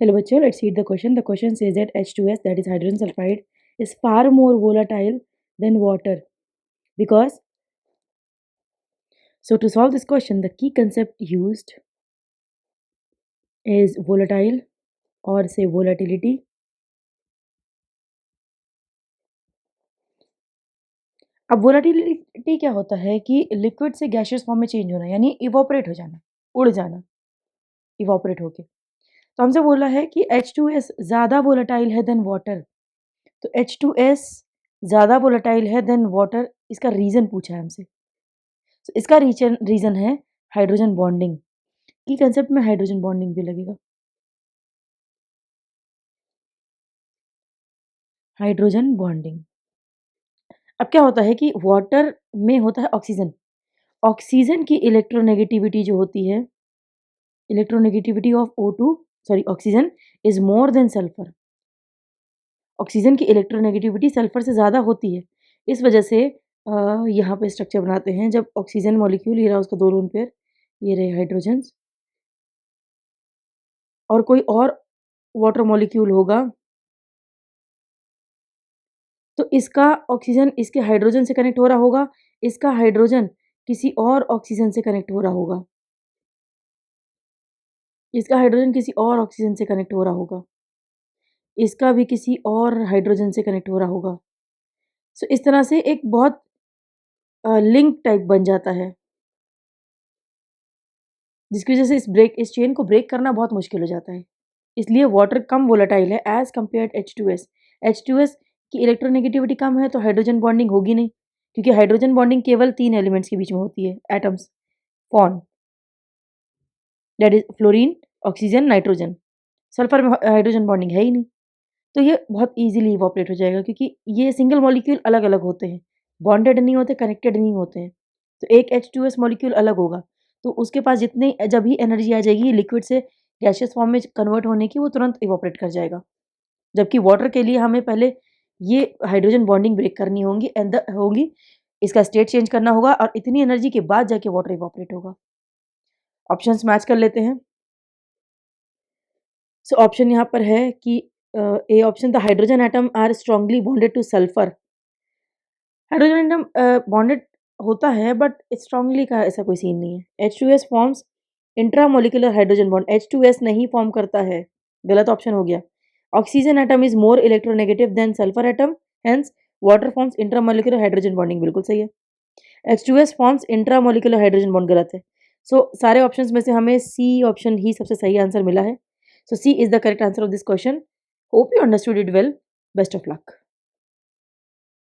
Hello bachcho, let's read the question. The question says that H2S, that is hydrogen sulfide, is far more volatile than water because, so to solve this question, the key concept used is volatile or say volatility. अब volatility क्या होता है कि liquid से gaseous form में change होना, यानी evaporate हो जाना, उड़ जाना, इवोपरेट होके। तो हमसे बोला है कि H2S ज़्यादा वोलेटाइल है देन वाटर। तो H2S ज़्यादा वोलेटाइल है देन वाटर, इसका रीज़न पूछा है हमसे। तो इसका रीज़न है हाइड्रोजन बॉन्डिंग। की कंसेप्ट में हाइड्रोजन बॉन्डिंग भी लगेगा। हाइड्रोजन बॉन्डिंग, अब क्या होता है कि वाटर में होता है ऑक्सीजन। ऑक्सीजन की इलेक्ट्रोनेगेटिविटी जो होती है, electronegativity of O2 sorry oxygen is more than sulphur. Oxygen की इलेक्ट्रोनेगेटिविटी सल्फर से ज़्यादा होती है। इस वजह से यहाँ पे स्ट्रक्चर बनाते हैं, जब ऑक्सीजन मॉलिक्यूल ये रहा उसका 2 लोन पेयर, ये रहे हाइड्रोजन्स, और कोई और वाटर मॉलिक्यूल होगा तो इसका ऑक्सीजन इसके हाइड्रोजन से कनेक्ट हो रहा होगा, इसका हाइड्रोजन किसी और ऑक्सीजन से कनेक्ट हो रहा होगा, इसका हाइड्रोजन किसी और ऑक्सीजन से कनेक्ट हो रहा होगा, इसका भी किसी और हाइड्रोजन से कनेक्ट हो रहा होगा। सो इस तरह से एक बहुत लिंक टाइप बन जाता है, जिसकी वजह से इस चेन को ब्रेक करना बहुत मुश्किल हो जाता है। इसलिए वाटर कम वोलेटाइल है एज कम्पेयर H2S। H2S की इलेक्ट्रोनेगेटिविटी कम है तो हाइड्रोजन बॉन्डिंग होगी नहीं, क्योंकि हाइड्रोजन बॉन्डिंग केवल 3 एलिमेंट्स के बीच में होती है, atoms form, that is fluorine, oxygen, nitrogen. Sulphur में हाइड्रोजन बॉन्डिंग है ही नहीं, तो ये बहुत ईजिली इवोपरेट हो जाएगा, क्योंकि ये सिंगल मॉलिक्यूल अलग अलग होते हैं, बॉन्डेड नहीं होते, कनेक्टेड नहीं होते हैं। तो एक H2S मॉलिक्यूल अलग होगा, तो उसके पास जितनी जब ही एनर्जी आ जाएगी लिक्विड से गैसियस फॉर्म में कन्वर्ट होने की, वो तुरंत इवोपरेट कर जाएगा। जबकि वाटर के लिए हमें पहले ये हाइड्रोजन बॉन्डिंग ब्रेक करनी होगी, इसका स्टेट चेंज करना होगा, और इतनी एनर्जी के बाद जाके वाटर इवोपरेट होगा। ऑप्शंस मैच कर लेते हैं। सो ऑप्शन यहाँ पर है कि A option, the hydrogen atom are strongly bonded to sulphur. Hydrogen atom bonded होता है बट स्ट्रांगली का ऐसा कोई सीन नहीं है। H2S forms intramolecular hydrogen bond, H2S नहीं फॉर्म करता है, गलत ऑप्शन हो गया। Oxygen atom is more electronegative than sulphur atom, hence water forms intramolecular hydrogen bonding, बिल्कुल सही है। H2S forms intramolecular hydrogen bond, गलत है। सो सारे ऑप्शंस में से हमें सी ऑप्शन ही सबसे सही आंसर मिला है। So C is the correct answer of this question. Hope you understood it well. Best of luck.